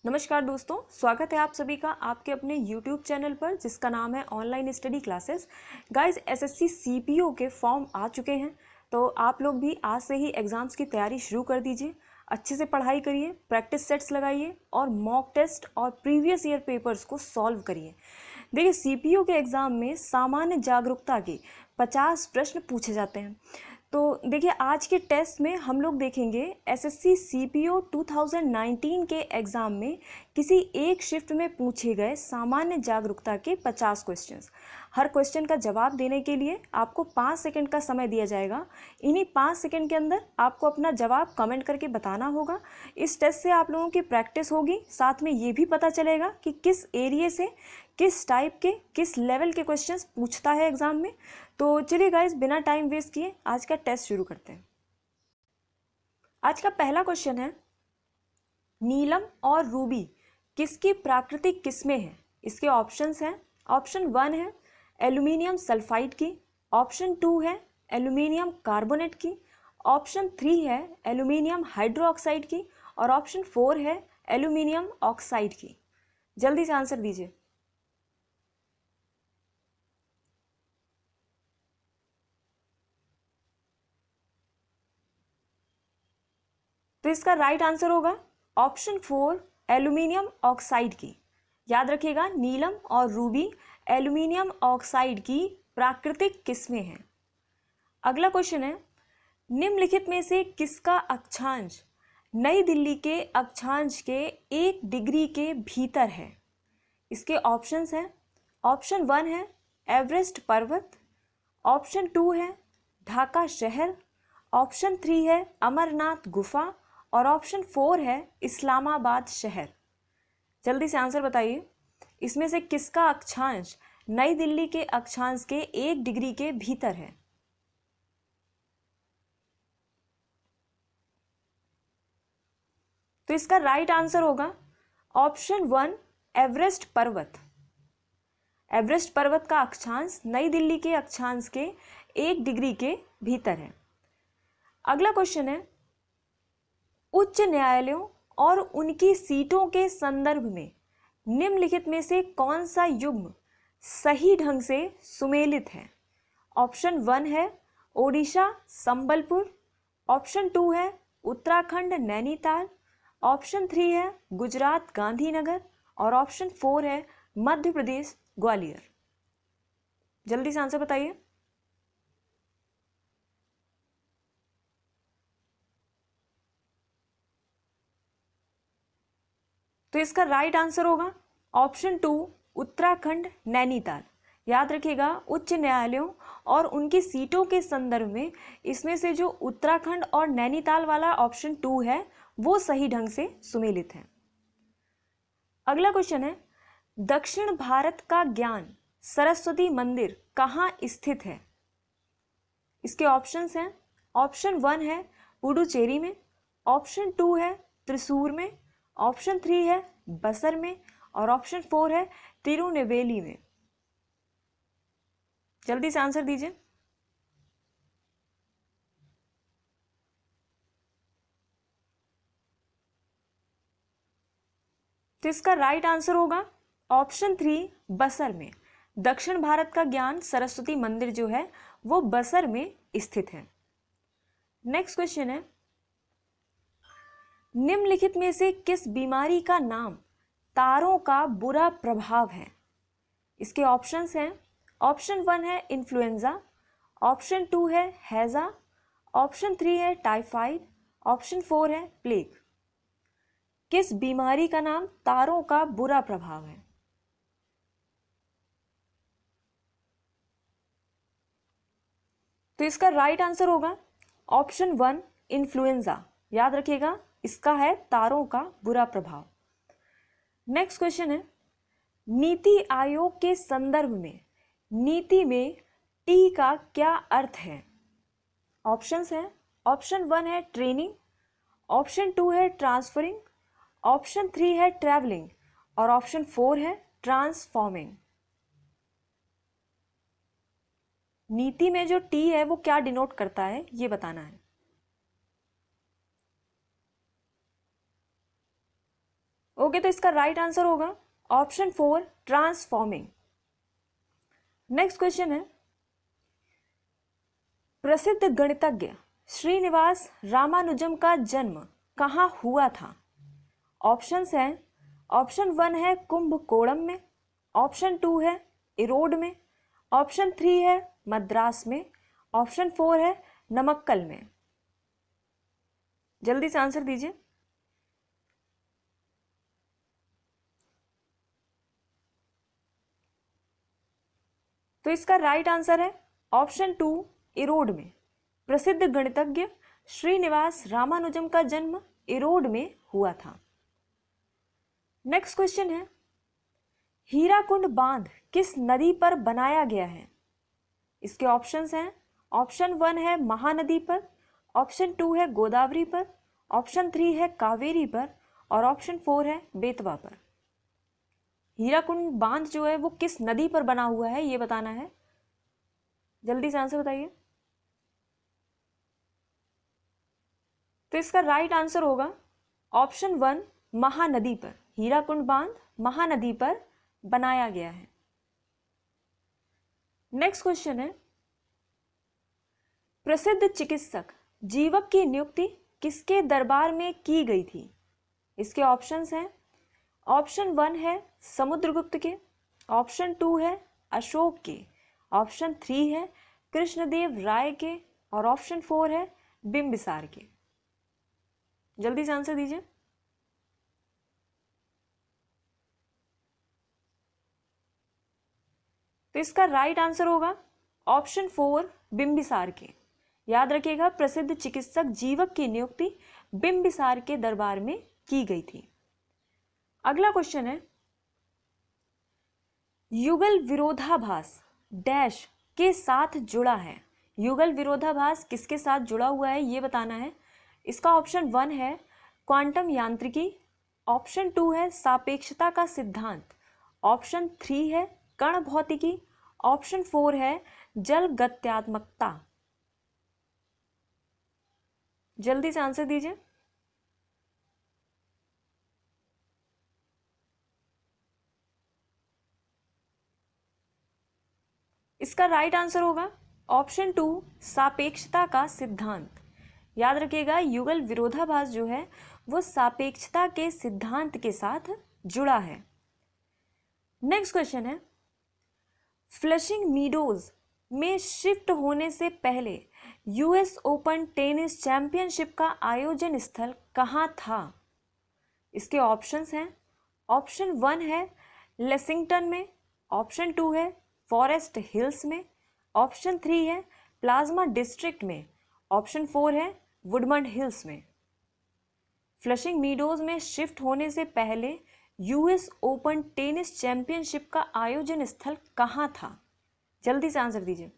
नमस्कार दोस्तों, स्वागत है आप सभी का आपके अपने YouTube चैनल पर जिसका नाम है online study classes. Guys, SSC CPO के फॉर्म आ चुके हैं, तो आप लोग भी आज से ही एग्ज़ाम्स की तैयारी शुरू कर दीजिए। अच्छे से पढ़ाई करिए, प्रैक्टिस सेट्स लगाइए और मॉक टेस्ट और प्रीवियस ईयर पेपर्स को सॉल्व करिए। देखिए, सीपीओ के एग्ज़ाम में सामान्य जागरूकता के 50 प्रश्न पूछे जाते हैं। तो देखिए, आज के टेस्ट में हम लोग देखेंगे एसएससी सीपीओ 2019 के एग्ज़ाम में किसी एक शिफ्ट में पूछे गए सामान्य जागरूकता के 50 क्वेश्चंस। हर क्वेश्चन का जवाब देने के लिए आपको 5 सेकंड का समय दिया जाएगा। इन्हीं 5 सेकंड के अंदर आपको अपना जवाब कमेंट करके बताना होगा। इस टेस्ट से आप लोगों की प्रैक्टिस होगी, साथ में ये भी पता चलेगा कि किस एरिया से किस टाइप के किस लेवल के क्वेश्चंस पूछता है एग्ज़ाम में। तो चलिए गाइस, बिना टाइम वेस्ट किए आज का टेस्ट शुरू करते हैं। आज का पहला क्वेश्चन है, नीलम और रूबी किसकी प्राकृतिक किस्में हैं? इसके ऑप्शंस हैं। ऑप्शन 1 है एल्यूमिनियम सल्फाइड की, ऑप्शन 2 है एल्यूमिनियम कार्बोनेट की, ऑप्शन 3 है एल्यूमिनियम हाइड्रोक्साइड की और ऑप्शन 4 है एल्यूमिनियम ऑक्साइड की। जल्दी से आंसर दीजिए। तो इसका राइट आंसर होगा ऑप्शन 4 एल्यूमिनियम ऑक्साइड की। याद रखिएगा, नीलम और रूबी एल्यूमिनियम ऑक्साइड की प्राकृतिक किस्में हैं। अगला क्वेश्चन है, निम्नलिखित में से किसका अक्षांश नई दिल्ली के अक्षांश के 1 डिग्री के भीतर है? इसके ऑप्शंस हैं। ऑप्शन 1 है एवरेस्ट पर्वत, ऑप्शन 2 है ढाका शहर, ऑप्शन 3 है अमरनाथ गुफा और ऑप्शन 4 है इस्लामाबाद शहर। जल्दी से आंसर बताइए, इसमें से किसका अक्षांश नई दिल्ली के अक्षांश के 1 डिग्री के भीतर है? तो इसका राइट आंसर होगा ऑप्शन 1 एवरेस्ट पर्वत। एवरेस्ट पर्वत का अक्षांश नई दिल्ली के अक्षांश के 1 डिग्री के भीतर है। अगला क्वेश्चन है, उच्च न्यायालयों और उनकी सीटों के संदर्भ में निम्नलिखित में से कौन सा युग्म सही ढंग से सुमेलित है? ऑप्शन 1 है ओडिशा संबलपुर, ऑप्शन 2 है उत्तराखंड नैनीताल, ऑप्शन 3 है गुजरात गांधीनगर और ऑप्शन 4 है मध्य प्रदेश ग्वालियर। जल्दी से आंसर बताइए। तो इसका राइट आंसर होगा ऑप्शन 2 उत्तराखंड नैनीताल। याद रखिएगा, उच्च न्यायालयों और उनकी सीटों के संदर्भ में इसमें से जो उत्तराखंड और नैनीताल वाला ऑप्शन 2 है वो सही ढंग से सुमेलित है। अगला क्वेश्चन है, दक्षिण भारत का ज्ञान सरस्वती मंदिर कहाँ स्थित है? इसके ऑप्शंस हैं। ऑप्शन 1 है पुडुचेरी में, ऑप्शन 2 है त्रिशूर में, ऑप्शन 3 है बसर में और ऑप्शन 4 है तिरुनेवेली में। जल्दी से आंसर दीजिए। तो इसका राइट आंसर होगा ऑप्शन 3 बसर में। दक्षिण भारत का ज्ञान सरस्वती मंदिर जो है वो बसर में स्थित है। नेक्स्ट क्वेश्चन है, निम्नलिखित में से किस बीमारी का नाम तारों का बुरा प्रभाव है? इसके ऑप्शंस हैं। ऑप्शन 1 है इन्फ्लुएंजा, ऑप्शन 2 है हैजा, ऑप्शन 3 है टाइफाइड, ऑप्शन 4 है प्लेग। किस बीमारी का नाम तारों का बुरा प्रभाव है? तो इसका राइट आंसर होगा ऑप्शन 1 इन्फ्लुएंजा। याद रखिएगा, इसका है तारों का बुरा प्रभाव। नेक्स्ट क्वेश्चन है, नीति आयोग के संदर्भ में नीति में टी का क्या अर्थ है? ऑप्शंस है। ऑप्शन 1 है ट्रेनिंग, ऑप्शन 2 है ट्रांसफरिंग, ऑप्शन 3 है ट्रैवलिंग और ऑप्शन 4 है ट्रांसफॉर्मिंग। नीति में जो टी है वो क्या डिनोट करता है ये बताना है। ओके, तो इसका राइट आंसर होगा ऑप्शन 4 ट्रांसफॉर्मिंग। नेक्स्ट क्वेश्चन है, प्रसिद्ध गणितज्ञ श्रीनिवास रामानुजम का जन्म कहाँ हुआ था? ऑप्शंस हैं, ऑप्शन 1 है कुंभकोणम में, ऑप्शन 2 है इरोड में, ऑप्शन 3 है मद्रास में, ऑप्शन 4 है नमक्कल में। जल्दी से आंसर दीजिए। तो इसका राइट आंसर है ऑप्शन 2 इरोड में। प्रसिद्ध गणितज्ञ श्रीनिवास रामानुजम का जन्म इरोड में हुआ था। नेक्स्ट क्वेश्चन है, हीराकुंड बांध किस नदी पर बनाया गया है? इसके ऑप्शंस हैं, ऑप्शन 1 है महानदी पर, ऑप्शन 2 है गोदावरी पर, ऑप्शन 3 है कावेरी पर और ऑप्शन 4 है बेतवा पर। हीराकुंड बांध जो है वो किस नदी पर बना हुआ है ये बताना है। जल्दी से आंसर बताइए। तो इसका राइट आंसर होगा ऑप्शन 1 महानदी पर। हीराकुंड बांध महानदी पर बनाया गया है। नेक्स्ट क्वेश्चन है, प्रसिद्ध चिकित्सक जीवक की नियुक्ति किसके दरबार में की गई थी? इसके ऑप्शंस हैं, ऑप्शन 1 है समुद्रगुप्त के, ऑप्शन 2 है अशोक के, ऑप्शन 3 है कृष्णदेव राय के और ऑप्शन 4 है बिंबिसार के। जल्दी से आंसर दीजिए। तो इसका राइट आंसर होगा ऑप्शन 4 बिंबिसार के। याद रखिएगा, प्रसिद्ध चिकित्सक जीवक की नियुक्ति बिंबिसार के दरबार में की गई थी। अगला क्वेश्चन है, युगल विरोधाभास डैश के साथ जुड़ा है? युगल विरोधाभास किसके साथ जुड़ा हुआ है ये बताना है। इसका ऑप्शन 1 है क्वांटम यांत्रिकी, ऑप्शन 2 है सापेक्षता का सिद्धांत, ऑप्शन 3 है कण भौतिकी, ऑप्शन 4 है जल गत्यात्मकता। जल्दी से आंसर दीजिए। इसका राइट आंसर होगा ऑप्शन 2 सापेक्षता का सिद्धांत। याद रखिएगा, युगल विरोधाभास जो है वो सापेक्षता के सिद्धांत के साथ जुड़ा है। नेक्स्ट क्वेश्चन है, फ्लशिंग मीडोज में शिफ्ट होने से पहले यूएस ओपन टेनिस चैंपियनशिप का आयोजन स्थल कहाँ था? इसके ऑप्शंस हैं, ऑप्शन 1 है लेसिंगटन में, ऑप्शन 2 है फॉरेस्ट हिल्स में, ऑप्शन 3 है प्लाज्मा डिस्ट्रिक्ट में, ऑप्शन 4 है वुडमंड हिल्स में। फ्लशिंग मीडोज में शिफ्ट होने से पहले यूएस ओपन टेनिस चैंपियनशिप का आयोजन स्थल कहाँ था? जल्दी से आंसर दीजिए।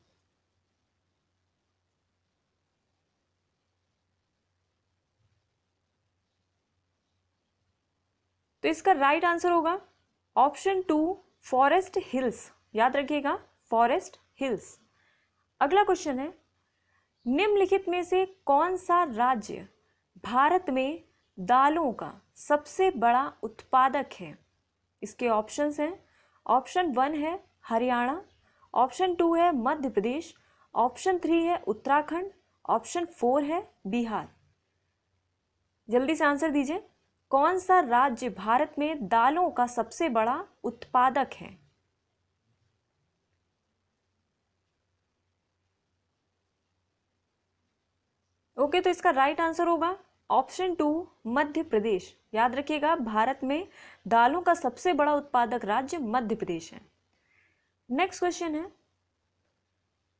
तो इसका राइट आंसर होगा ऑप्शन 2 फॉरेस्ट हिल्स। याद रखिएगा, फॉरेस्ट हिल्स। अगला क्वेश्चन है, निम्नलिखित में से कौन सा राज्य भारत में दालों का सबसे बड़ा उत्पादक है? इसके ऑप्शंस हैं, ऑप्शन 1 है हरियाणा, ऑप्शन 2 है मध्य प्रदेश, ऑप्शन 3 है उत्तराखंड, ऑप्शन 4 है बिहार। जल्दी से आंसर दीजिए। कौन सा राज्य भारत में दालों का सबसे बड़ा उत्पादक है? ओके, तो इसका राइट आंसर होगा ऑप्शन 2 मध्य प्रदेश। याद रखिएगा, भारत में दालों का सबसे बड़ा उत्पादक राज्य मध्य प्रदेश है। नेक्स्ट क्वेश्चन है,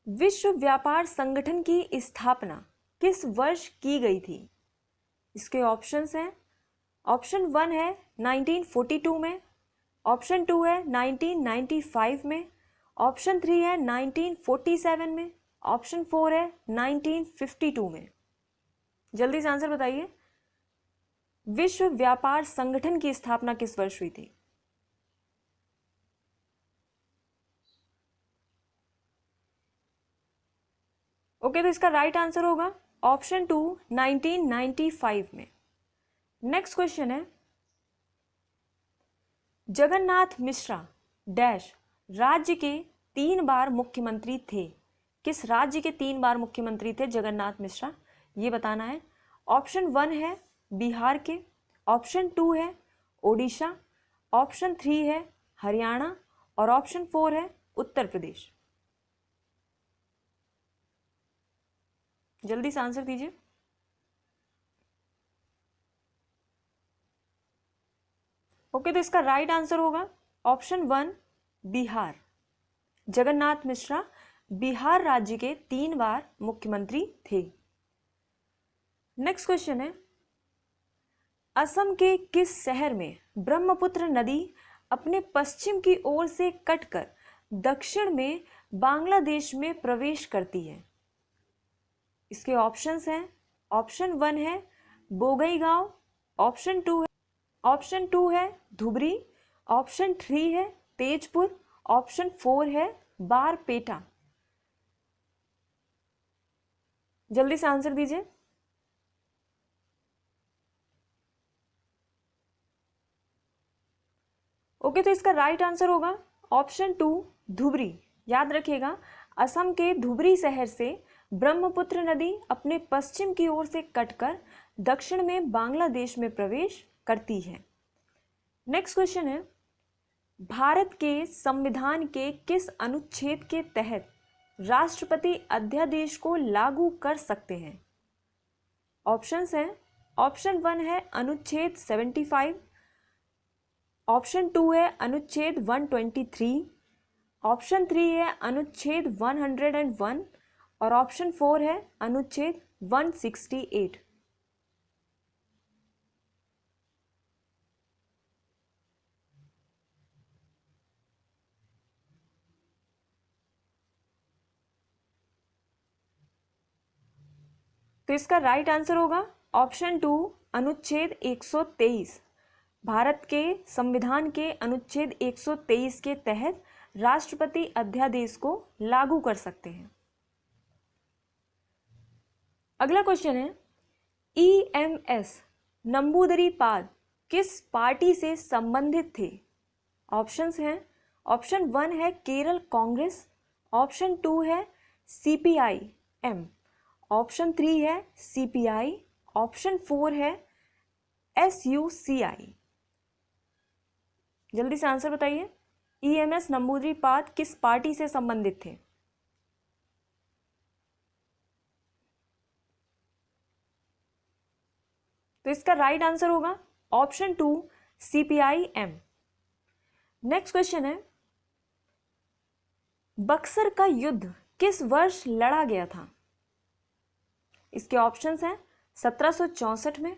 विश्व व्यापार संगठन की स्थापना किस वर्ष की गई थी? इसके ऑप्शंस हैं, ऑप्शन 1 है 1942 में, ऑप्शन 2 है 1995 में, ऑप्शन 3 है 1947 में, ऑप्शन 4 है 1952 में। जल्दी से आंसर बताइए। विश्व व्यापार संगठन की स्थापना किस वर्ष हुई थी? ओके, तो इसका राइट आंसर होगा ऑप्शन 2 1995 में। नेक्स्ट क्वेश्चन है, जगन्नाथ मिश्रा डैश राज्य के 3 बार मुख्यमंत्री थे। किस राज्य के 3 बार मुख्यमंत्री थे जगन्नाथ मिश्रा, ये बताना है। ऑप्शन 1 है बिहार के, ऑप्शन 2 है ओडिशा, ऑप्शन 3 है हरियाणा और ऑप्शन 4 है उत्तर प्रदेश। जल्दी से आंसर दीजिए। ओके, तो इसका राइट आंसर होगा ऑप्शन 1 बिहार। जगन्नाथ मिश्रा बिहार राज्य के 3 बार मुख्यमंत्री थे। नेक्स्ट क्वेश्चन है, असम के किस शहर में ब्रह्मपुत्र नदी अपने पश्चिम की ओर से कटकर दक्षिण में बांग्लादेश में प्रवेश करती है? इसके ऑप्शंस हैं, ऑप्शन 1 है बोगईगांव, ऑप्शन 2 है धुबरी, ऑप्शन 3 है तेजपुर, ऑप्शन 4 है बारपेटा। जल्दी से आंसर दीजिए। ओके, तो इसका राइट आंसर होगा ऑप्शन 2 धुबरी। याद रखिएगा, असम के धुबरी शहर से ब्रह्मपुत्र नदी अपने पश्चिम की ओर से कटकर दक्षिण में बांग्लादेश में प्रवेश करती है। नेक्स्ट क्वेश्चन है, भारत के संविधान के किस अनुच्छेद के तहत राष्ट्रपति अध्यादेश को लागू कर सकते हैं? ऑप्शंस हैं, ऑप्शन 1 है अनुच्छेद 75, ऑप्शन 2 है अनुच्छेद 123, ऑप्शन 3 है अनुच्छेद 101 और ऑप्शन 4 है अनुच्छेद 168। तो इसका राइट आंसर होगा ऑप्शन 2 अनुच्छेद 123। भारत के संविधान के अनुच्छेद 123 के तहत राष्ट्रपति अध्यादेश को लागू कर सकते हैं। अगला क्वेश्चन है, ईएमएस नंबूदरी-पाद किस पार्टी से संबंधित थे? ऑप्शंस हैं, ऑप्शन 1 है केरल कांग्रेस, ऑप्शन 2 है सीपीआई-एम, ऑप्शन 3 है सीपीआई, ऑप्शन 4 है एसयूसीआई। जल्दी से आंसर बताइए। ईएमएस नंबूदरी-पाद किस पार्टी से संबंधित थे? तो इसका राइट आंसर होगा ऑप्शन 2 सीपीआई-एम। नेक्स्ट क्वेश्चन है, बक्सर का युद्ध किस वर्ष लड़ा गया था? इसके ऑप्शंस हैं 1764 में,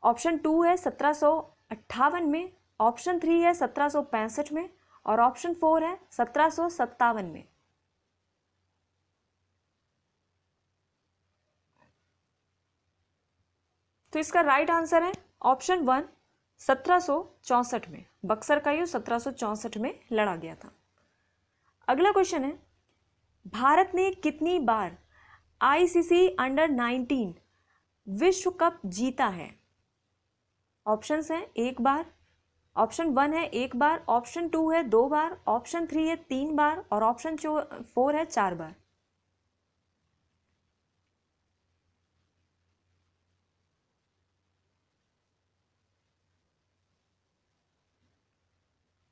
ऑप्शन 2 है 1758 में, ऑप्शन 3 है 1765 में और ऑप्शन 4 है 1757 में। तो इसका राइट आंसर है ऑप्शन 1 1764 में। बक्सर का युद्ध 1764 में लड़ा गया था। अगला क्वेश्चन है, भारत ने कितनी बार आईसीसी अंडर 19 विश्व कप जीता है? ऑप्शंस हैं 1 बार, ऑप्शन 1 है 1 बार, ऑप्शन 2 है 2 बार, ऑप्शन 3 है 3 बार और ऑप्शन 4 है 4 बार।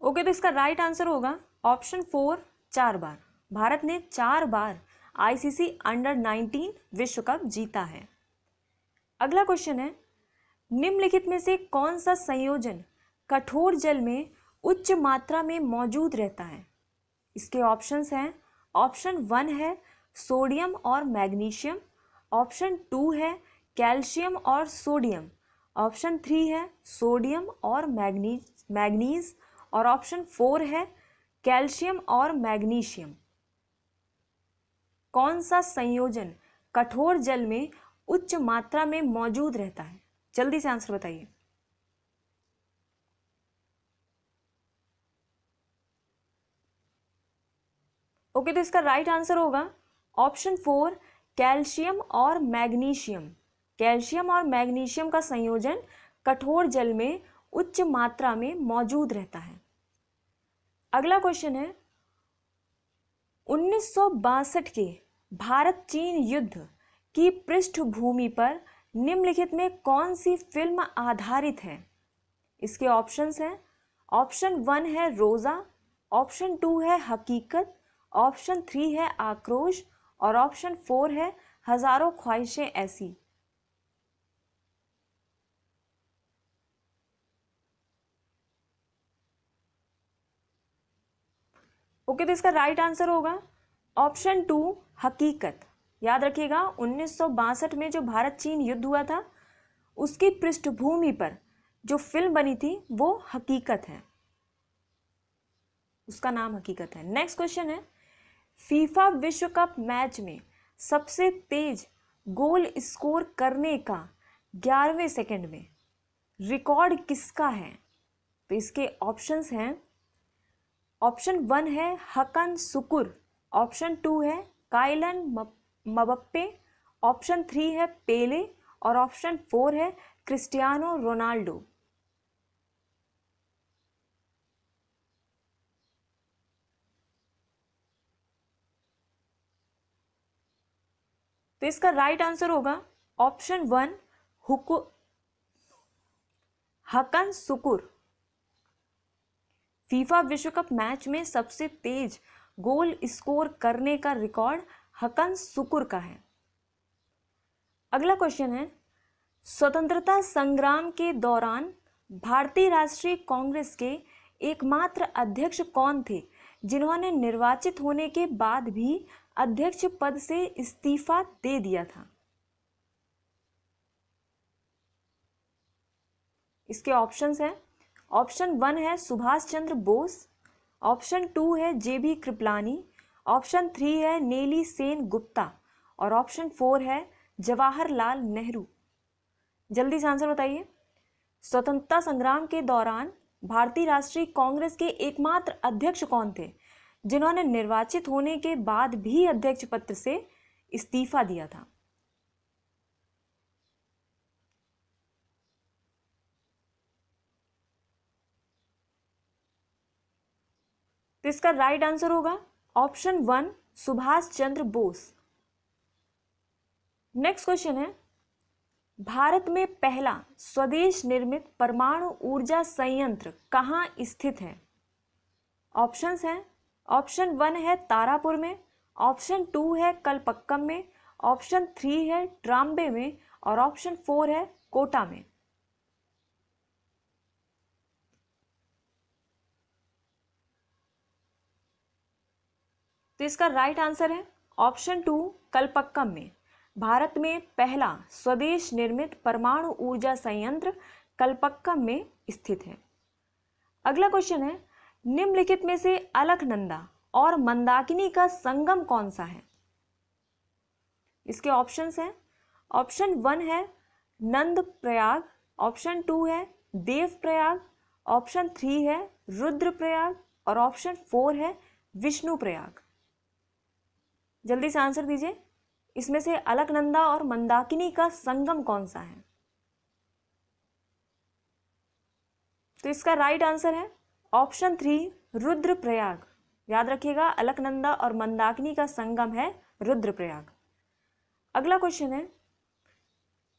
ओके, तो इसका राइट आंसर होगा ऑप्शन 4 4 बार। भारत ने 4 बार आईसीसी अंडर 19 विश्व कप जीता है। अगला क्वेश्चन है, निम्नलिखित में से कौन सा संयोजन कठोर जल में उच्च मात्रा में मौजूद रहता है? इसके ऑप्शंस हैं, ऑप्शन 1 है सोडियम और मैग्नीशियम, ऑप्शन 2 है कैल्शियम और सोडियम, ऑप्शन 3 है सोडियम और मैग्नीज और ऑप्शन 4 है कैल्शियम और मैग्नीशियम। कौन सा संयोजन कठोर जल में उच्च मात्रा में मौजूद रहता है? जल्दी से आंसर बताइए। ओके, तो इसका राइट आंसर होगा ऑप्शन 4 कैल्शियम और मैग्नीशियम। कैल्शियम और मैग्नीशियम का संयोजन कठोर जल में उच्च मात्रा में मौजूद रहता है। अगला क्वेश्चन है 1962 के भारत चीन युद्ध की पृष्ठभूमि पर निम्नलिखित में कौन सी फिल्म आधारित है? इसके ऑप्शंस हैं, ऑप्शन 1 है रोजा, ऑप्शन 2 है हकीकत, ऑप्शन 3 है आक्रोश और ऑप्शन 4 है हजारों ख्वाहिशें ऐसी। ओके, तो इसका राइट आंसर होगा ऑप्शन 2 हकीकत। याद रखिएगा 1962 में जो भारत चीन युद्ध हुआ था उसकी पृष्ठभूमि पर जो फिल्म बनी थी वो हकीकत है, उसका नाम हकीकत है। नेक्स्ट क्वेश्चन है फीफा विश्व कप मैच में सबसे तेज गोल स्कोर करने का 11वें सेकंड में रिकॉर्ड किसका है? तो इसके ऑप्शंस हैं, ऑप्शन 1 है हकन सुकुर, ऑप्शन 2 है काइलन मबप्पे, ऑप्शन 3 है पेले और ऑप्शन 4 है क्रिस्टियानो रोनाल्डो। तो इसका राइट आंसर होगा ऑप्शन 1 हकन सुकुर। फीफा विश्व कप मैच में सबसे तेज गोल स्कोर करने का रिकॉर्ड हकन सुकुर का है। अगला क्वेश्चन है स्वतंत्रता संग्राम के दौरान भारतीय राष्ट्रीय कांग्रेस के एकमात्र अध्यक्ष कौन थे जिन्होंने निर्वाचित होने के बाद भी अध्यक्ष पद से इस्तीफा दे दिया था? इसके ऑप्शंस हैं, ऑप्शन 1 है सुभाष चंद्र बोस, ऑप्शन 2 है जेबी कृपलानी, ऑप्शन 3 है नेली सेन गुप्ता और ऑप्शन 4 है जवाहरलाल नेहरू। जल्दी से आंसर बताइए। स्वतंत्रता संग्राम के दौरान भारतीय राष्ट्रीय कांग्रेस के एकमात्र अध्यक्ष कौन थे जिन्होंने निर्वाचित होने के बाद भी अध्यक्ष पद से इस्तीफा दिया था? तो इसका राइट आंसर होगा option 1 Subhash Chandra Bose. Next question है भारत में पहला स्वदेश निर्मित परमाणु ऊर्जा संयंत्र कहाँ स्थित है? ऑप्शंस हैं, ऑप्शन 1 है तारापुर में, ऑप्शन 2 है कलपक्कम में, ऑप्शन 3 है ट्राम्बे में और ऑप्शन 4 है कोटा में। तो इसका राइट आंसर है ऑप्शन 2 कलपक्कम में। भारत में पहला स्वदेश निर्मित परमाणु ऊर्जा संयंत्र कलपक्कम में स्थित है। अगला क्वेश्चन है निम्नलिखित में से अलकनंदा और मंदाकिनी का संगम कौन सा है? इसके ऑप्शंस हैं, ऑप्शन 1 है नंद प्रयाग, ऑप्शन 2 है देव प्रयाग, ऑप्शन 3 है रुद्र प्रयाग और ऑप्शन 4 है विष्णु प्रयाग। जल्दी से आंसर दीजिए, इसमें से अलकनंदा और मंदाकिनी का संगम कौन सा है? तो इसका राइट आंसर है ऑप्शन 3 रुद्रप्रयाग। याद रखिएगा अलकनंदा और मंदाकिनी का संगम है रुद्रप्रयाग। अगला क्वेश्चन है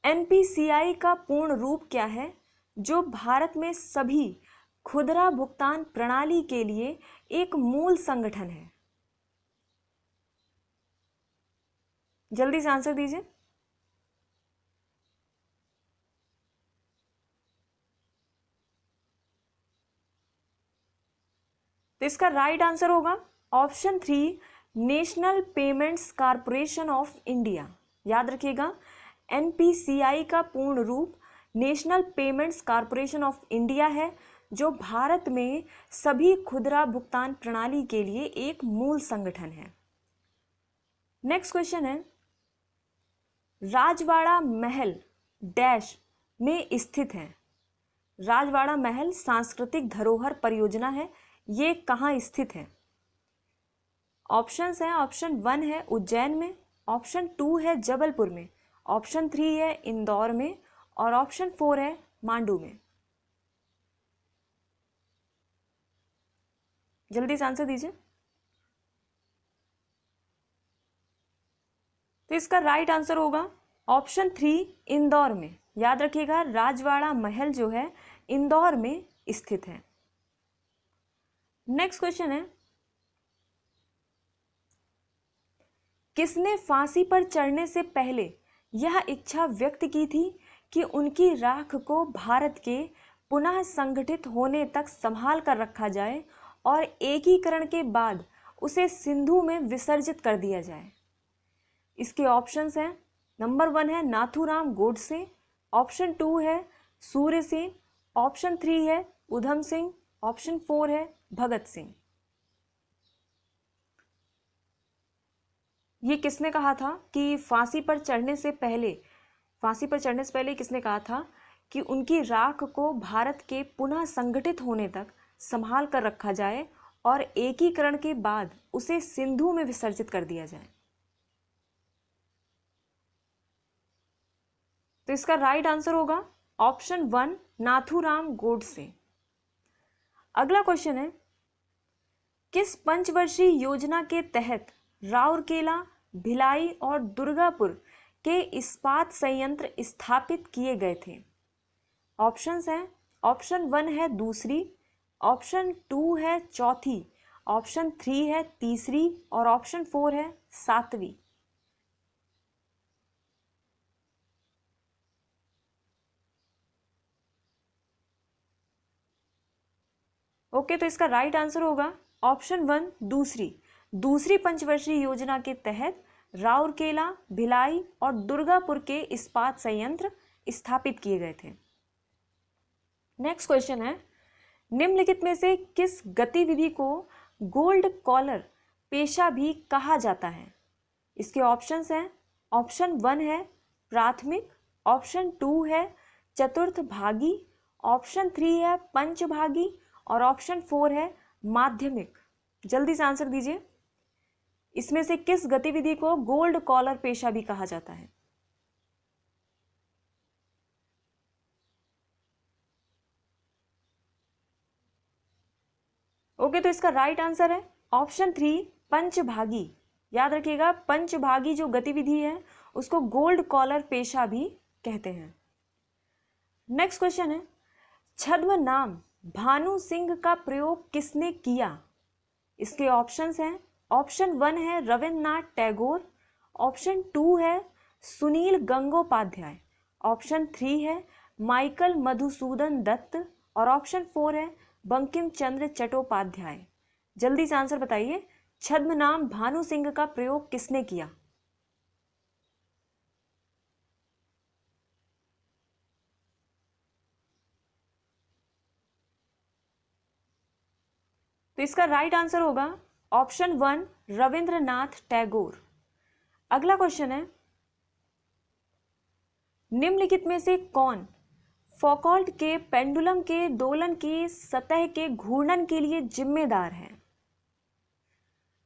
एनपीसीआई का पूर्ण रूप क्या है जो भारत में सभी खुदरा भुगतान प्रणाली के लिए एक मूल संगठन है? जल्दी से आंसर दीजिए। तो इसका राइट आंसर होगा option 3 national payments corporation of India. याद रखिएगा एनपीसीआई का पूर्ण रूप national payments corporation of India है जो भारत में सभी खुदरा भुगतान प्रणाली के लिए एक मूल संगठन है। नेक्स्ट क्वेश्चन है राजवाड़ा महल डैश में स्थित है? राजवाड़ा महल सांस्कृतिक धरोहर परियोजना है, ये कहाँ स्थित है? ऑप्शंस हैं, ऑप्शन 1 है उज्जैन में, ऑप्शन 2 है जबलपुर में, ऑप्शन 3 है इंदौर में और ऑप्शन 4 है मांडू में। जल्दी से आंसर दीजिए। तो इसका राइट आंसर होगा ऑप्शन 3, इंदौर में। याद रखिएगा, राजवाड़ा महल जो है इंदौर में स्थित है। नेक्स्ट क्वेश्चन है, किसने फांसी पर चढ़ने से पहले यह इच्छा व्यक्त की थी कि उनकी राख को भारत के पुनः संगठित होने तक संभाल कर रखा जाए और एकीकरण के बाद उसे सिंधु में विसर्जित कर दिया जाए? इसके ऑप्शंस हैं, नंबर 1 है नाथूराम गोडसे, ऑप्शन 2 है सूर्य सेन, ऑप्शन 3 है उधम सिंह, ऑप्शन 4 है भगत सिंह। ये किसने कहा था कि फांसी पर चढ़ने से पहले किसने कहा था कि उनकी राख को भारत के पुनः संगठित होने तक संभाल कर रखा जाए और एकीकरण के बाद उसे सिंधु में विसर्जित कर दिया जाए? तो इसका राइट आंसर होगा ऑप्शन 1, नाथूराम गोडसे। अगला क्वेश्चन है, किस पंचवर्षीय योजना के तहत राउरकेला, भिलाई और दुर्गापुर के इस्पात संयंत्र स्थापित किए गए थे? ऑप्शंस हैं, ऑप्शन 1 है दूसरी, ऑप्शन 2 है चौथी, ऑप्शन 3 है तीसरी और ऑप्शन 4 है सातवीं। ओके, तो इसका राइट आंसर होगा ऑप्शन 1, दूसरी पंचवर्षीय योजना के तहत राउरकेला, भिलाई और दुर्गापुर के इस्पात संयंत्र स्थापित किए गए थे। नेक्स्ट क्वेश्चन है, निम्नलिखित में से किस गतिविधि को गोल्ड कॉलर पेशा भी कहा जाता है? इसके ऑप्शंस हैं, ऑप्शन 1 है प्राथमिक, ऑप्शन 2 है चतुर्थ भागी, ऑप्शन 3 है पंचभागी और ऑप्शन 4 है माध्यमिक। जल्दी से आंसर दीजिए, इसमें से किस गतिविधि को गोल्ड कॉलर पेशा भी कहा जाता है? ओके, तो इसका राइट आंसर है ऑप्शन 3, पंचभागी। याद रखिएगा, पंचभागी जो गतिविधि है उसको गोल्ड कॉलर पेशा भी कहते हैं। नेक्स्ट क्वेश्चन है, छद्म नाम भानु सिंह का प्रयोग किसने किया? इसके ऑप्शंस हैं, ऑप्शन 1 है रविन्द्रनाथ टैगोर, ऑप्शन 2 है सुनील गंगोपाध्याय, ऑप्शन 3 है माइकल मधुसूदन दत्त और ऑप्शन 4 है बंकिम चंद्र चट्टोपाध्याय। जल्दी से आंसर बताइए, छद्म नाम भानु सिंह का प्रयोग किसने किया? तो इसका राइट आंसर होगा ऑप्शन 1, रविंद्रनाथ टैगोर। अगला क्वेश्चन है, निम्नलिखित में से कौन फौकॉल्ट के पेंडुलम के दोलन की सतह के घूर्णन के लिए जिम्मेदार है?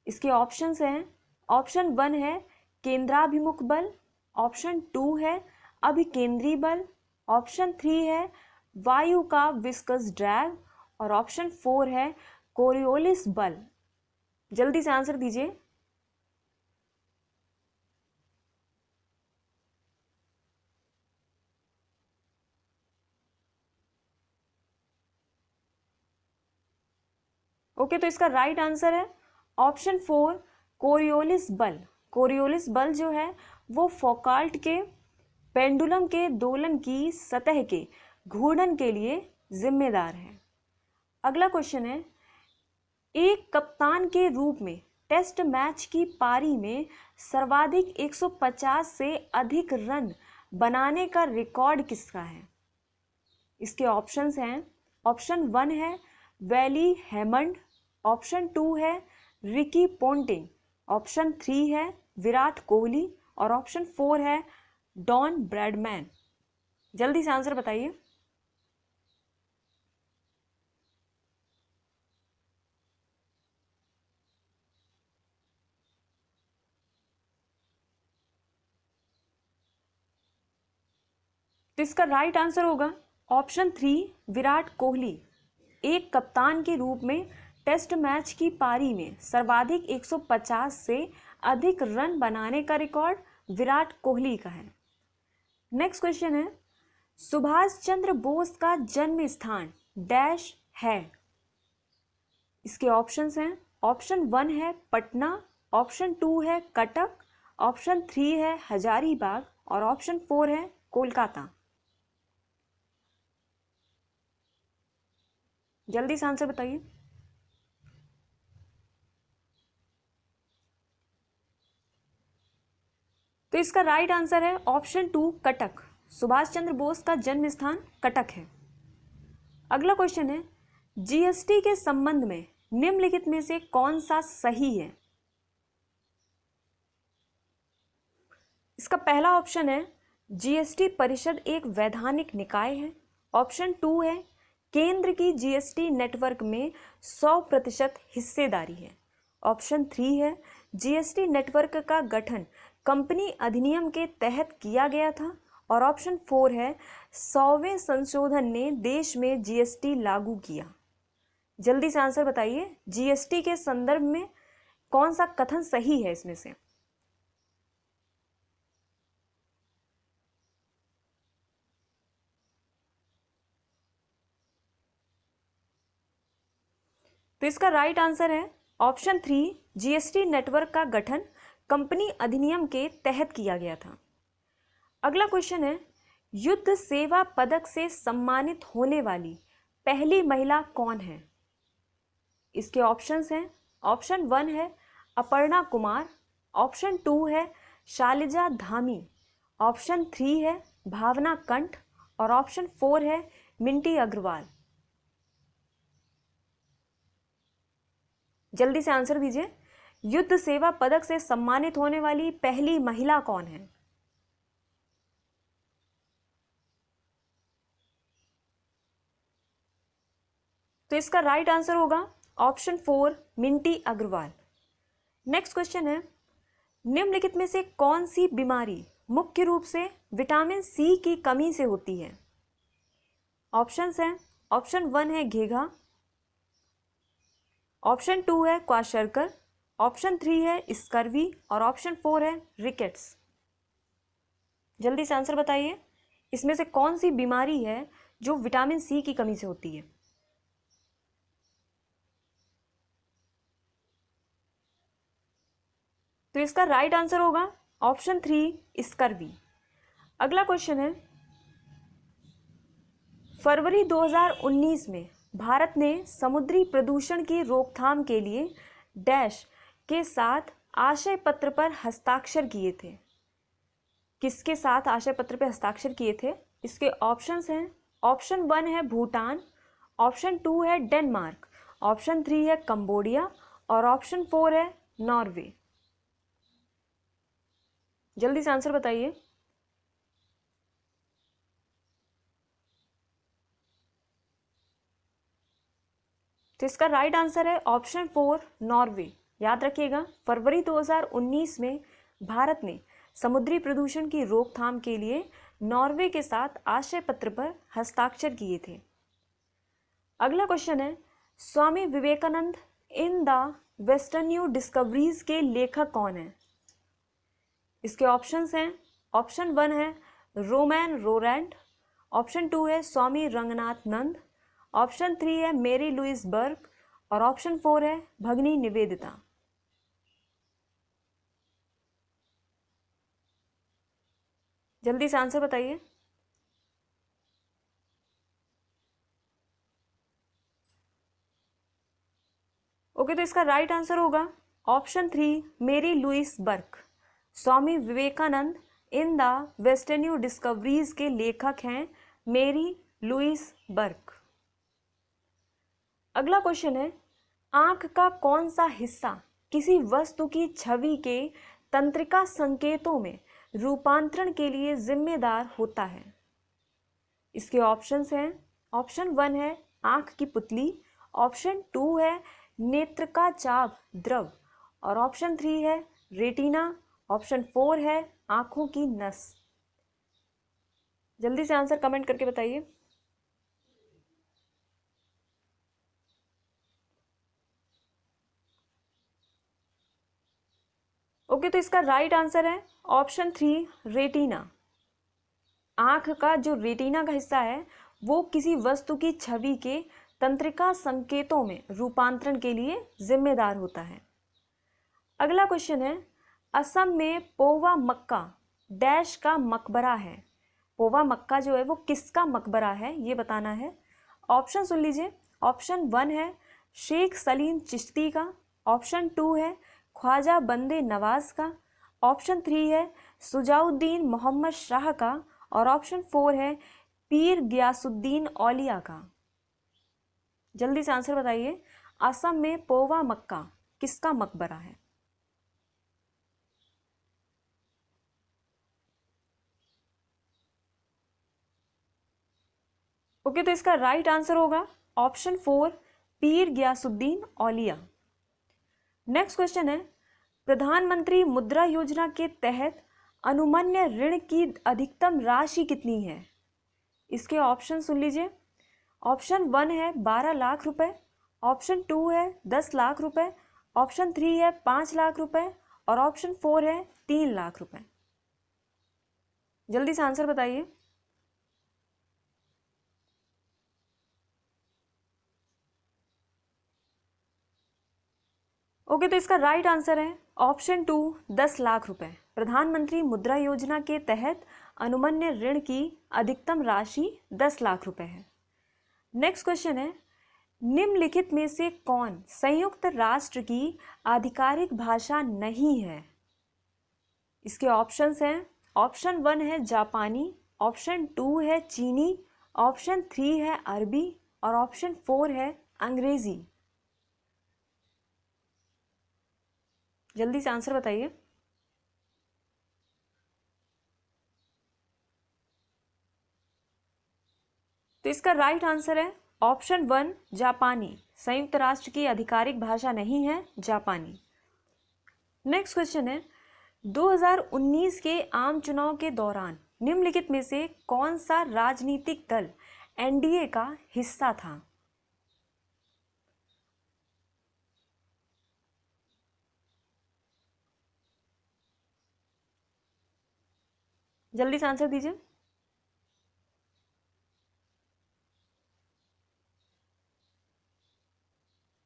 इसके ऑप्शंस हैं, ऑप्शन 1 है केंद्राभिमुख बल, ऑप्शन 2 है अभिकेंद्री बल, ऑप्शन 3 है वायु का विस्कस ड्रैग और ऑप्शन 4 है कोरियोलिस बल। जल्दी से आंसर दीजिए। ओके, तो इसका राइट आंसर है ऑप्शन 4, कोरियोलिस बल। कोरियोलिस बल जो है वो फौकॉल्ट के पेंडुलम के दोलन की सतह के घूर्णन के लिए जिम्मेदार है। अगला क्वेश्चन है, एक कप्तान के रूप में टेस्ट मैच की पारी में सर्वाधिक 150 से अधिक रन बनाने का रिकॉर्ड किसका है? इसके ऑप्शंस हैं, ऑप्शन 1 है वैली हेमंड, ऑप्शन 2 है रिकी पोंटिंग, ऑप्शन 3 है विराट कोहली और ऑप्शन 4 है डॉन ब्रैडमैन। जल्दी से आंसर बताइए। तो इसका राइट आंसर होगा ऑप्शन 3, विराट कोहली। एक कप्तान के रूप में टेस्ट मैच की पारी में सर्वाधिक 150 से अधिक रन बनाने का रिकॉर्ड विराट कोहली का है। नेक्स्ट क्वेश्चन है, सुभाष चंद्र बोस का जन्म स्थान डैश है। इसके ऑप्शंस हैं, ऑप्शन 1 है पटना, ऑप्शन 2 है कटक, ऑप्शन 3 है हजारीबाग और ऑप्शन 4 है कोलकाता। जल्दी से आंसर बताइए। तो इसका राइट आंसर है ऑप्शन 2 कटक। सुभाष चंद्र बोस का जन्म स्थान कटक है। अगला क्वेश्चन है, जीएसटी के संबंध में निम्नलिखित में से कौन सा सही है। इसका पहला ऑप्शन है, जीएसटी परिषद एक वैधानिक निकाय है। ऑप्शन 2 है, केंद्र की जीएसटी नेटवर्क में 100% हिस्सेदारी है। ऑप्शन 3 है, जीएसटी नेटवर्क का गठन कंपनी अधिनियम के तहत किया गया था। और ऑप्शन 4 है, 100वें संशोधन ने देश में जीएसटी लागू किया। जल्दी से आंसर बताइए, जीएसटी के संदर्भ में कौन सा कथन सही है इसमें से। तो इसका राइट आंसर है ऑप्शन 3, जीएसटी नेटवर्क का गठन कंपनी अधिनियम के तहत किया गया था। अगला क्वेश्चन है, युद्ध सेवा पदक से सम्मानित होने वाली पहली महिला कौन है। इसके ऑप्शंस हैं, ऑप्शन 1 है अपर्णा कुमार, ऑप्शन 2 है शालिजा धामी, ऑप्शन 3 है भावना कंठ और ऑप्शन 4 है मिंटी अग्रवाल। जल्दी से आंसर दीजिए, युद्ध सेवा पदक से सम्मानित होने वाली पहली महिला कौन है। तो इसका राइट आंसर होगा option 4 Minty Agarwal. Next question है, निम्नलिखित में से कौन सी बीमारी मुख्य रूप से विटामिन सी की कमी से होती है। ऑप्शंस हैं, ऑप्शन 1 है घेघा, ऑप्शन 2 है क्वाशरकर, ऑप्शन 3 है स्कर्वी और ऑप्शन 4 है रिकेट्स। जल्दी से आंसर बताइए, इसमें से कौन सी बीमारी है जो विटामिन सी की कमी से होती है। तो इसका राइट आंसर होगा ऑप्शन 3 स्कर्वी। अगला क्वेश्चन है, फरवरी 2019 में भारत ने समुद्री प्रदूषण की रोकथाम के लिए डैश के साथ आशय पत्र पर हस्ताक्षर किए थे। किसके साथ आशय पत्र पर हस्ताक्षर किए थे। इसके ऑप्शंस हैं, ऑप्शन 1 है भूटान, ऑप्शन 2 है डेनमार्क, ऑप्शन 3 है कंबोडिया और ऑप्शन 4 है नॉर्वे। जल्दी से आंसर बताइए। तो इसका राइट आंसर है ऑप्शन 4 नॉर्वे। याद रखिएगा, फरवरी 2019 में भारत ने समुद्री प्रदूषण की रोकथाम के लिए नॉर्वे के साथ आशय पत्र पर हस्ताक्षर किए थे। अगला क्वेश्चन है, Swami Vivekananda in the western new discoveries के लेखक कौन है। इसके ऑप्शंस हैं, ऑप्शन 1 है रोमैन रोरैंड, ऑप्शन 2 है स्वामी रंगनाथ नंद, ऑप्शन 3 है मेरी लुइस बर्ग और ऑप्शन 4 है भगनी निवेदिता। जल्दी से आंसर बताइए। ओके, तो इसका राइट आंसर होगा option 3 Marie Louise Burke. Swami Vivekananda in the western new discoveries के लेखक हैं मेरी लुइस बर्ग। अगला क्वेश्चन है, आंख का कौन सा हिस्सा किसी वस्तु की छवि के तंत्रिका संकेतों में रूपांतरण के लिए जिम्मेदार होता है। इसके ऑप्शंस हैं, ऑप्शन 1 है आंख की पुतली, ऑप्शन 2 है नेत्र का चाप द्रव और ऑप्शन 3 है रेटिना, ऑप्शन 4 है आंखों की नस। जल्दी से आंसर कमेंट करके बताइए। ओके, तो इसका राइट आंसर है ऑप्शन 3 रेटिना। आँख का जो रेटिना का हिस्सा है वो किसी वस्तु की छवि के तंत्रिका संकेतों में रूपांतरण के लिए जिम्मेदार होता है। अगला क्वेश्चन है, असम में पोवा मक्का डैश का मकबरा है। पोवा मक्का जो है वो किसका मकबरा है ये बताना है। ऑप्शन सुन लीजिए। ऑप्शन 1 है शेख सलीम चिश्ती का, ऑप्शन 2 है ख्वाजा बंदे नवाज का, ऑप्शन 3 है सुजाउद्दीन मोहम्मद शाह का, और ऑप्शन 4 है पीर गियासुद्दीन औलिया का। जल्दी से आंसर बताइए। असम में पोवा मक्का किसका मकबरा है? ओके, तो इसका राइट आंसर होगा ऑप्शन 4 पीर गियासुद्दीन औलिया। नेक्स्ट क्वेश्चन है, प्रधानमंत्री मुद्रा योजना के तहत अनुमन्य ऋण की अधिकतम राशि कितनी है? इसके ऑप्शन सुन लीजिए। ऑप्शन 1 है 12 लाख रुपए, ऑप्शन 2 है 10 लाख रुपए, ऑप्शन 3 है 5 लाख रुपए, और ऑप्शन 4 है 3 लाख रुपए। जल्दी से आंसर बताइए। ओके, तो इसका राइट आंसर है ऑप्शन 2 10 लाख रुपए। प्रधानमंत्री मुद्रा योजना के तहत अनुमन्य ऋण की अधिकतम राशि 10 लाख रुपए है। नेक्स्ट क्वेश्चन है, निम्नलिखित में से कौन संयुक्त राष्ट्र की आधिकारिक भाषा नहीं है? इसके ऑप्शंस हैं। ऑप्शन 1 है जापानी, ऑप्शन 2 है चीनी, ऑप्शन 3 है अरबी, और ऑप्शन 4 है अंग्रेजी। जल्दी से आंसर बताइए। तो इसका राइट आंसर है ऑप्शन 1 जापानी। संयुक्त राष्ट्र की आधिकारिक भाषा नहीं है जापानी। नेक्स्ट क्वेश्चन है, 2019 के आम चुनाव के दौरान निम्नलिखित में से कौन सा राजनीतिक दल एनडीए का हिस्सा था? जल्दी से आंसर दीजिए।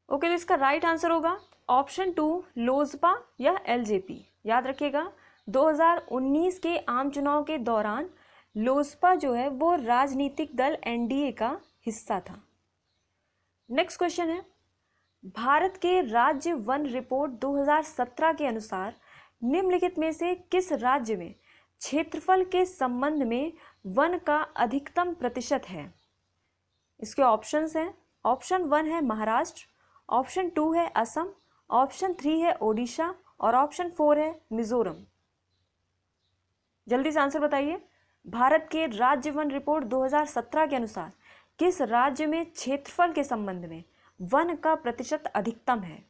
ओके, तो इसका राइट आंसर होगा ऑप्शन 2 लोजपा या एलजेपी। याद रखिएगा, 2019 के आम चुनाव के दौरान लोजपा जो है वो राजनीतिक दल एनडीए का हिस्सा था। नेक्स्ट क्वेश्चन है, भारत के राज्य वन रिपोर्ट 2017 के अनुसार निम्नलिखित में से किस राज्य में क्षेत्रफल के संबंध में वन का अधिकतम प्रतिशत है? इसके ऑप्शंस हैं। ऑप्शन 1 है महाराष्ट्र, ऑप्शन 2 है असम, ऑप्शन 3 है ओडिशा, और ऑप्शन 4 है मिजोरम। जल्दी से आंसर बताइए। भारत के राज्य वन रिपोर्ट 2017 के अनुसार किस राज्य में क्षेत्रफल के संबंध में वन का प्रतिशत अधिकतम है?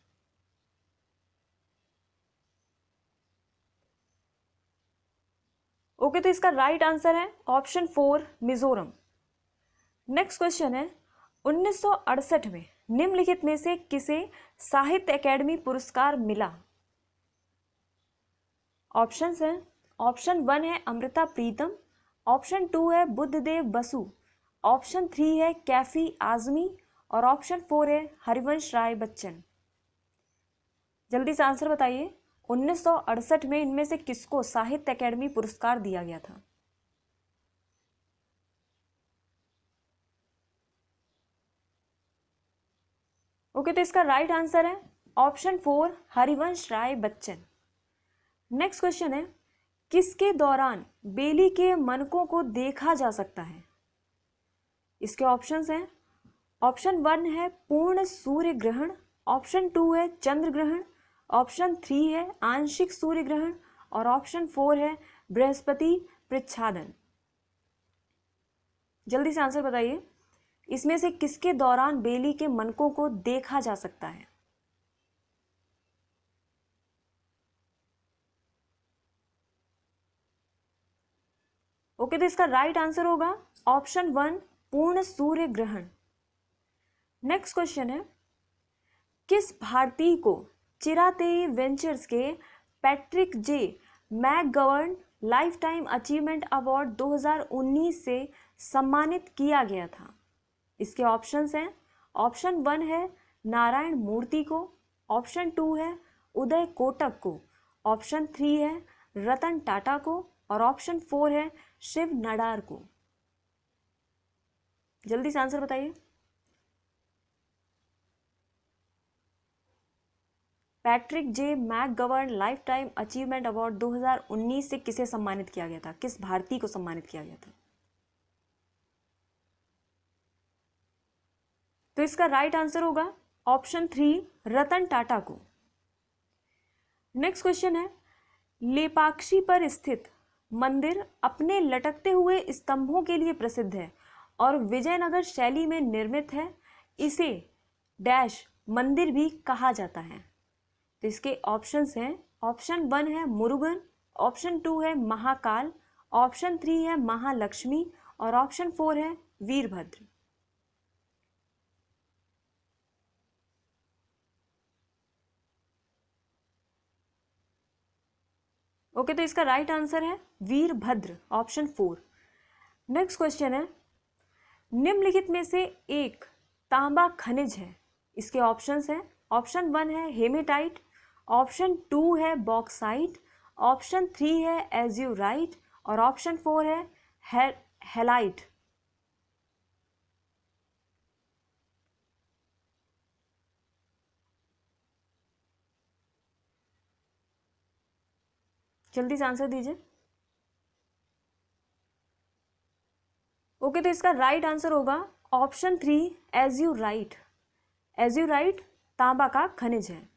ओके, तो इसका राइट आंसर है ऑप्शन 4 मिजोरम। नेक्स्ट क्वेश्चन है, 1968 में निम्नलिखित में से किसे साहित्य अकेडमी पुरस्कार मिला? ऑप्शंस हैं। ऑप्शन 1 है अमृता प्रीतम, ऑप्शन 2 है बुद्धदेव बसु, ऑप्शन 3 है कैफी आजमी, और ऑप्शन 4 है हरिवंश राय बच्चन। जल्दी से आंसर बताइए। 1968 में इनमें से किसको साहित्य अकेडमी पुरस्कार दिया गया था? ओके, तो इसका राइट आंसर है option 4 Harivansh Rai Bachchan. Next question है, किसके दौरान बेली के मनकों को देखा जा सकता है? इसके ऑप्शंस हैं। ऑप्शन 1 है पूर्ण सूर्य ग्रहण, ऑप्शन 2 है चंद्र ग्रहण, ऑप्शन 3 है आंशिक सूर्य ग्रहण, और ऑप्शन 4 है बृहस्पति प्रच्छादन। जल्दी से आंसर बताइए। इसमें से किसके दौरान बेली के मनकों को देखा जा सकता है? ओके, तो इसका राइट आंसर होगा ऑप्शन 1 पूर्ण सूर्य ग्रहण। नेक्स्ट क्वेश्चन है, किस भारतीय को चिरातेई वेंचर्स के पैट्रिक जे McGovern life time achievement award 2019 से सम्मानित किया गया था? इसके ऑप्शंस हैं, ऑप्शन 1 है नारायण मूर्ति को, ऑप्शन 2 है उदय कोटक को, ऑप्शन 3 है रतन टाटा को और ऑप्शन 4 है शिव नडार को। जल्दी से आंसर बताइए। पैट्रिक जे McGovern life time achievement award 2019 से किसे सम्मानित किया गया था? किस भारतीय को सम्मानित किया गया था? तो इसका राइट आंसर होगा ऑप्शन 3 रतन टाटा को। नेक्स्ट क्वेश्चन है, लेपाक्षी पर स्थित मंदिर अपने लटकते हुए स्तंभों के लिए प्रसिद्ध है और विजयनगर शैली में निर्मित है। इसे डैश मंदिर भी कहा जाता है। तो इसके ऑप्शंस हैं, ऑप्शन 1 है मुरुगन, ऑप्शन 2 है महाकाल, ऑप्शन 3 है महालक्ष्मी और ऑप्शन 4 है वीरभद्र। ओके, तो इसका राइट आंसर है वीरभद्र, ऑप्शन 4। नेक्स्ट क्वेश्चन है, निम्नलिखित में से एक तांबा खनिज है। इसके ऑप्शंस हैं, ऑप्शन 1 है हेमेटाइट, ऑप्शन 2 है बॉक्साइट, ऑप्शन 3 है एज्यूराइट और ऑप्शन 4 है हेलाइट। जल्दी से आंसर दीजिए। ओके, तो इसका राइट आंसर होगा ऑप्शन 3 एज्यूराइट। एज्यूराइट तांबा का खनिज है।